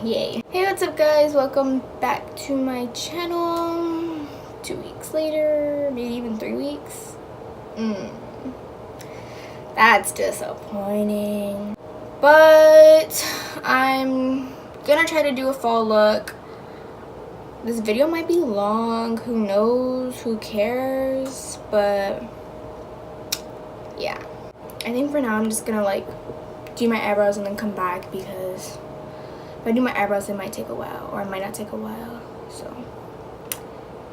Yay. Hey, what's up guys? Welcome back to my channel. 2 weeks later, maybe even 3 weeks. That's disappointing. But I'm gonna try to do a fall look. This video might be long, who knows, who cares, but yeah. I think for now I'm just gonna like do my eyebrows and then come back, because if I do my eyebrows it might take a while, or it might not take a while. So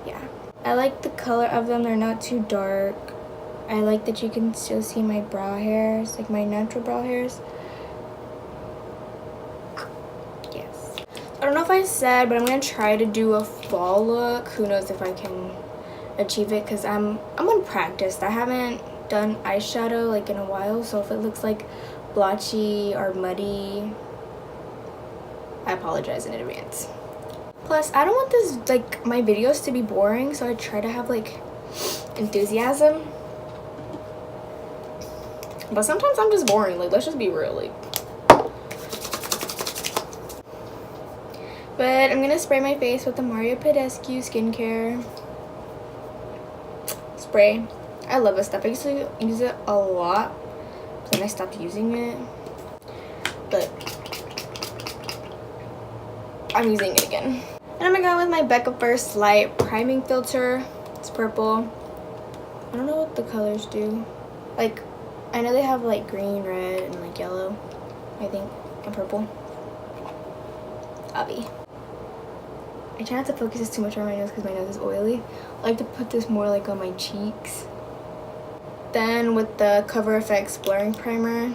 yeah, I like the color of them. They're not too dark. I like that you can still see my brow hairs, like my natural brow hairs. Yes, I don't know if I said, but I'm gonna try to do a fall look. Who knows if I can achieve it, because I'm unpracticed. I haven't done eyeshadow like in a while, so if it looks like blotchy or muddy, I apologize in advance. Plus, I don't want this, like, my videos to be boring, so I try to have like enthusiasm. But sometimes I'm just boring, like, let's just be real, like. But I'm gonna spray my face with the Mario Pedescu skincare spray. I love this stuff. I used to use it a lot, but then I stopped using it. But I'm using it again. And I'm gonna go with my Becca First Light priming filter. It's purple. I don't know what the colors do. Like, I know they have like green, red, and like yellow, I think, and purple. Obby. I try not to focus this too much on my nose because my nose is oily. I like to put this more like on my cheeks. Then with the Cover FX blurring primer,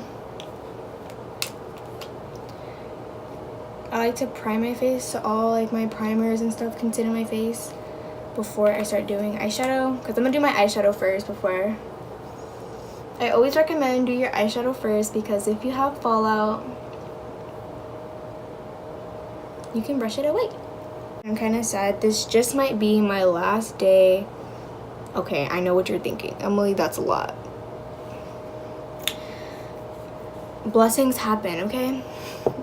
I like to prime my face, so all like my primers and stuff can sit in my face before I start doing eyeshadow, because I'm gonna do my eyeshadow first before. I always recommend do your eyeshadow first, because if you have fallout, you can brush it away. I'm kind of sad. This just might be my last day. Okay, I know what you're thinking. Emily, that's a lot. Blessings happen, okay?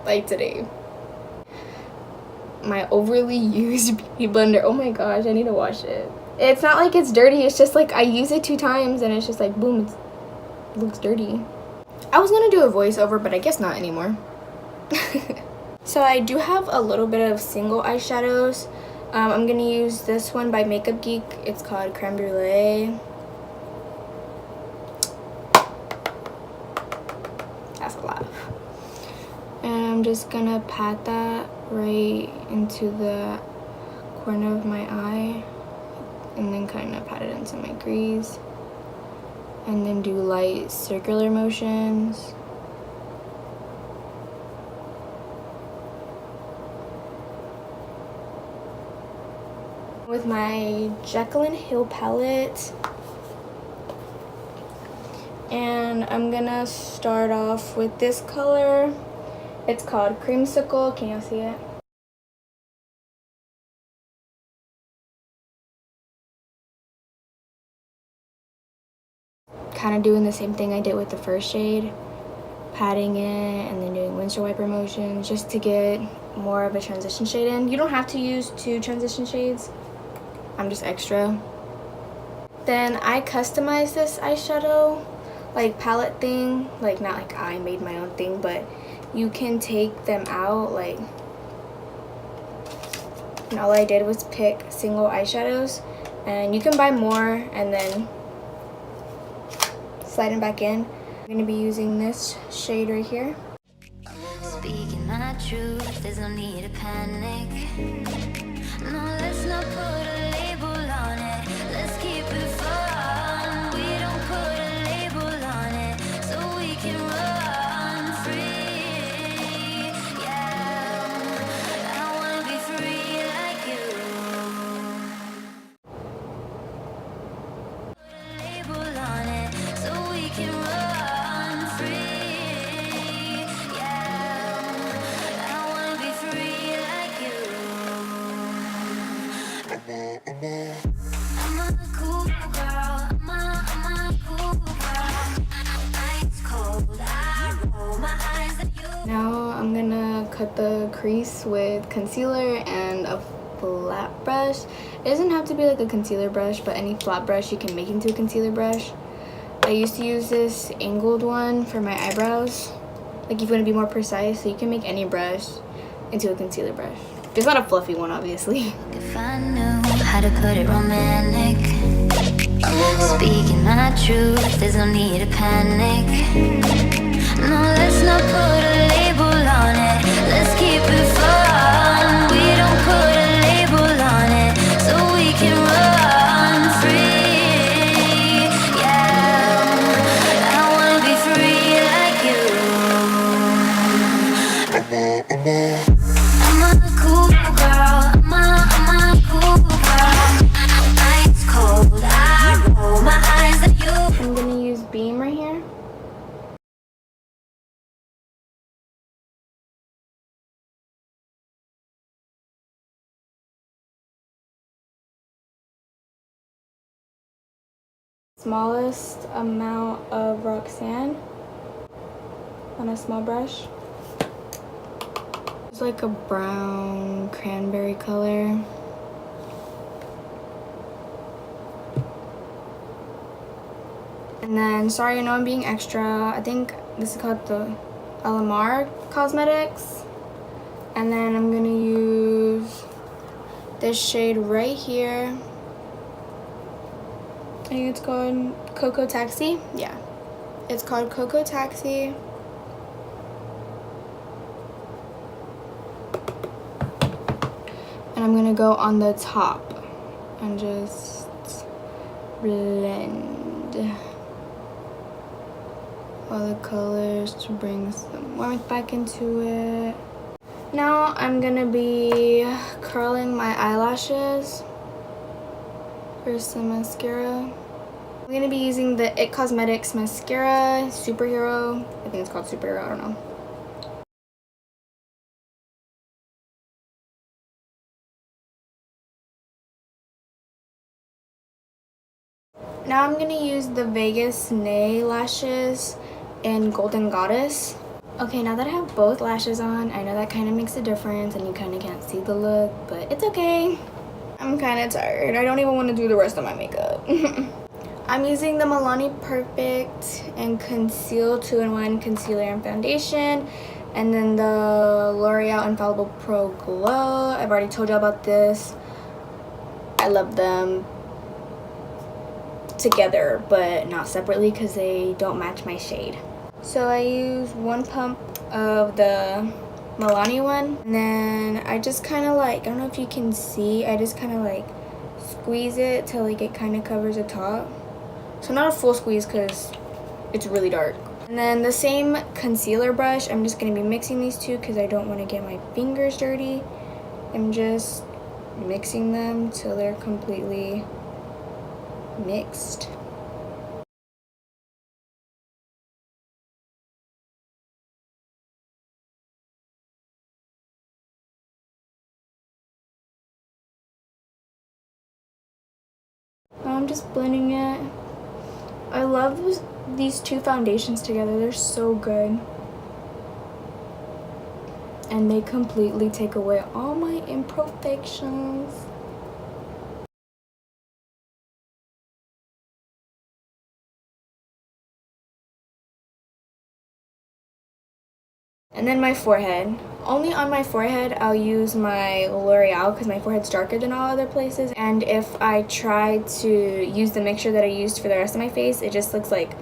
Like today. My overly used beauty blender. Oh my gosh, I need to wash it. It's not like it's dirty. It's just like I use it 2 times and it's just like, boom, it looks dirty. I was gonna do a voiceover, but I guess not anymore. So I do have a little bit of single eyeshadows. I'm gonna use this one by Makeup Geek. It's called Creme Brulee. That's a lot. And I'm just gonna pat that right into the corner of my eye, and then kind of pat it into my crease, and then do light circular motions. With my Jaclyn Hill palette, and I'm gonna start off with this color. It's called Creamsicle. Can you see it? Kind of doing the same thing I did with the first shade, patting it and then doing windshield wiper motions just to get more of a transition shade in. You don't have to use 2 transition shades. I'm just extra. Then I customized this eyeshadow like palette thing, like not like I made my own thing, but you can take them out, like, and all I did was pick single eyeshadows, and you can buy more and then slide them back in. I'm gonna be using this shade right here. Speaking my truth, there's no need to panic. No, let's not put a label on it. Let's keep it fun. We don't put a label on it, so we can run free. Yeah, I wanna be free like you. Put a label on it, so we can run free. Yeah, I wanna be free like you. I'm gonna cut the crease with concealer and a flat brush. It doesn't have to be like a concealer brush, but any flat brush you can make into a concealer brush. I used to use this angled one for my eyebrows. Like if you want to be more precise, so you can make any brush into a concealer brush. It's not a fluffy one, obviously. If I knew how to put it romantic, speaking my truth, there's no need to panic. No, let's not put a label on it. Let's keep it fun. We don't put a label on it, so we can run free. Yeah, I wanna be free like you. I'm a cool girl. I'm a cool girl. Ice cold. I roll my eyes at you. I'm gonna use Beam right here. Smallest amount of Roxanne on a small brush. It's like a brown cranberry color. And then, sorry, I know I'm being extra. I think this is called the Alamar Cosmetics. And then I'm gonna use this shade right here. I think it's called Cocoa Taxi. Yeah, it's called Cocoa Taxi. And I'm gonna go on the top and just blend all the colors to bring some warmth back into it. Now I'm gonna be curling my eyelashes for some mascara. I'm gonna be using the It Cosmetics mascara, Superhero. I think it's called Superhero, I don't know. Now I'm gonna use the Vegas Nay lashes in Golden Goddess. Okay, now that I have both lashes on, I know that kind of makes a difference and you kind of can't see the look, but it's okay. I'm kind of tired. I don't even want to do the rest of my makeup. I'm using the Milani Perfect and Conceal 2-in-1 concealer and foundation, and then the L'Oreal Infallible Pro Glow. I've already told you about this. I love them together, but not separately because they don't match my shade. So I use 1 pump of the Milani one, and then I just kind of like, I don't know if you can see, I just kind of like squeeze it till like it kind of covers the top. So not a full squeeze because it's really dark. And then the same concealer brush, I'm just going to be mixing these two because I don't want to get my fingers dirty. I'm just mixing them till they're completely mixed. I'm just blending it. I love these two foundations together. They're so good. And they completely take away all my imperfections. And then my forehead. Only on my forehead I'll use my L'Oreal because my forehead's darker than all other places. And if I try to use the mixture that I used for the rest of my face, it just looks like,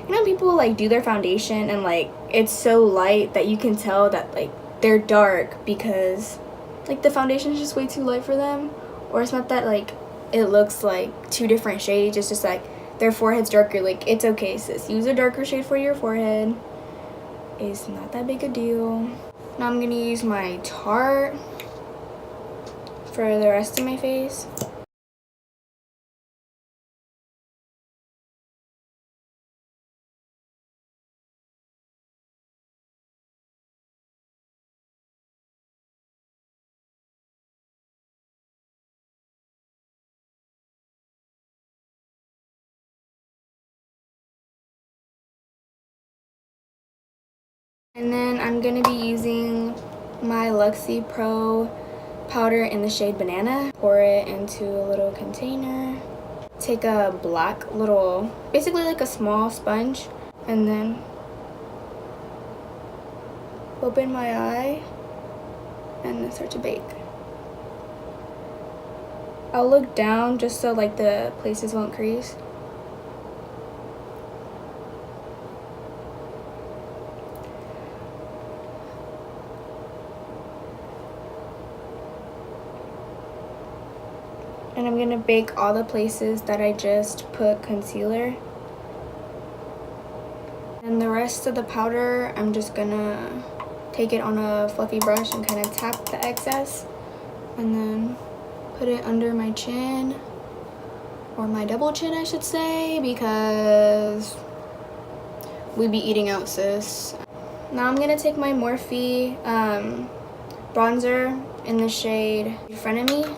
you know, people like do their foundation and like it's so light that you can tell that like they're dark because like the foundation is just way too light for them. Or it's not that like it looks like two different shades, it's just like their forehead's darker. Like, it's okay, sis, use a darker shade for your forehead. It's not that big a deal. Now I'm gonna use my Tarte for the rest of my face. And then I'm gonna be using my Luxie Pro powder in the shade Banana. Pour it into a little container. Take a black little, basically like a small sponge, and then open my eye and then start to bake. I'll look down just so like the places won't crease. And I'm gonna bake all the places that I just put concealer. And the rest of the powder, I'm just gonna take it on a fluffy brush and kind of tap the excess. And then put it under my chin. Or my double chin, I should say, because we be eating out, sis. Now I'm gonna take my Morphe bronzer in the shade Frenemy.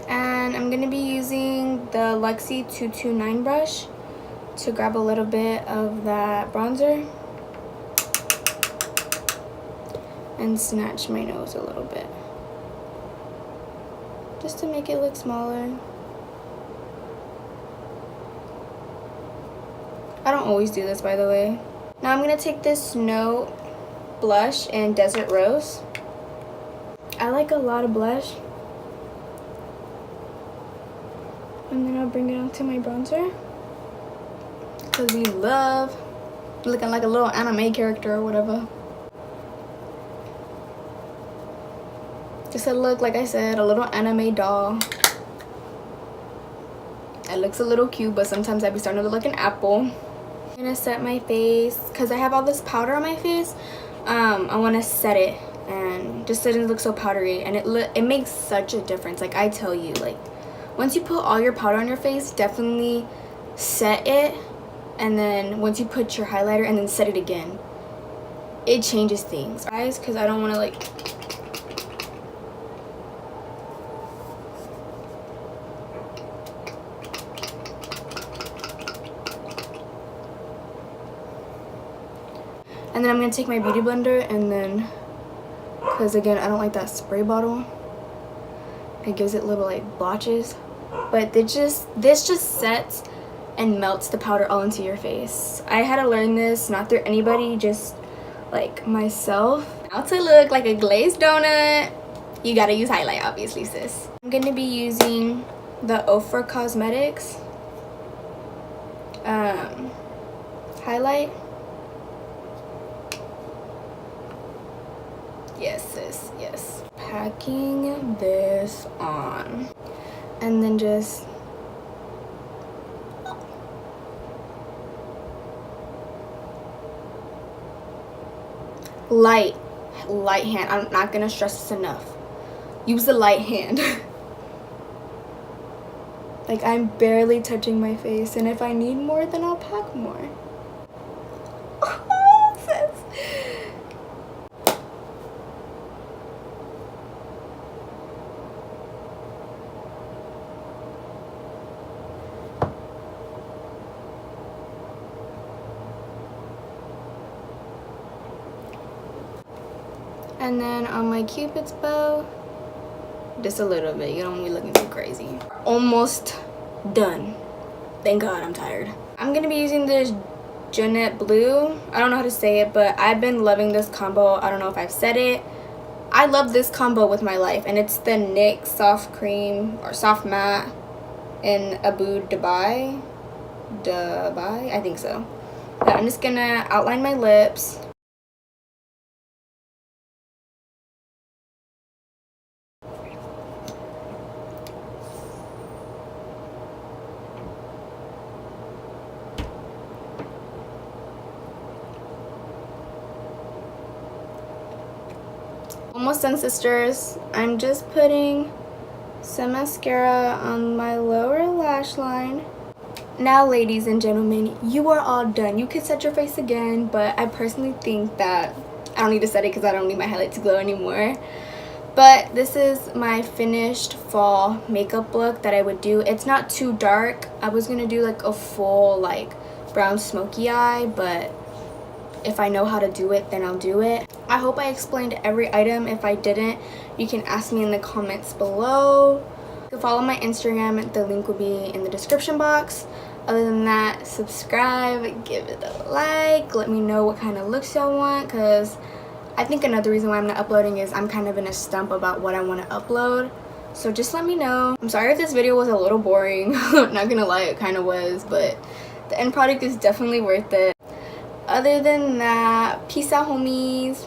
And I'm gonna be using the Luxie 229 brush to grab a little bit of that bronzer and snatch my nose a little bit, just to make it look smaller. I don't always do this, by the way. Now I'm gonna take this Snow blush in Desert Rose. I like a lot of blush. And then I'll bring it onto my bronzer, because we love looking like a little anime character or whatever. Just to look, like I said, a little anime doll. It looks a little cute, but sometimes I be starting to look like an apple. I'm gonna set my face, because I have all this powder on my face. I want to set it, and just so it doesn't look so powdery, and it makes such a difference. Like, I tell you, like, once you put all your powder on your face, definitely set it, and then once you put your highlighter and then set it again, it changes things. Guys, because I don't want to like... And then I'm going to take my beauty blender and then, because again, I don't like that spray bottle. It gives it little like blotches. But this just sets and melts the powder all into your face. I had to learn this, not through anybody, just like myself. Now to look like a glazed donut, you gotta use highlight, obviously, sis. I'm gonna be using the Ofra Cosmetics highlight. Yes, sis, yes. Packing this on. And then just light hand. I'm not gonna stress this enough. Use the light hand. Like, I'm barely touching my face, and if I need more, then I'll pack more. Sis. And then on my Cupid's bow, just a little bit. You don't want me looking too crazy. Almost done. Thank God, I'm tired. I'm gonna be using this Jeanette Blue. I don't know how to say it, but I've been loving this combo. I don't know if I've said it. I love this combo with my life, and it's the NYX Soft Cream or Soft Matte in Abu Dhabi. I think so. But I'm just gonna outline my lips. Almost done, sisters. I'm just putting some mascara on my lower lash line. Now, ladies and gentlemen, you are all done. You can set your face again, but I personally think that I don't need to set it because I don't need my highlight to glow anymore. But this is my finished fall makeup look that I would do. It's not too dark. I was gonna do like a full like brown smoky eye, but if I know how to do it, then I'll do it. I hope I explained every item. If I didn't, you can ask me in the comments below. You can follow my Instagram. The link will be in the description box. Other than that, subscribe, give it a like, let me know what kind of looks y'all want, because I think another reason why I'm not uploading is I'm kind of in a stump about what I want to upload. So just let me know. I'm sorry if this video was a little boring. Not gonna lie, it kind of was, but the end product is definitely worth it. Other than that, peace out, homies.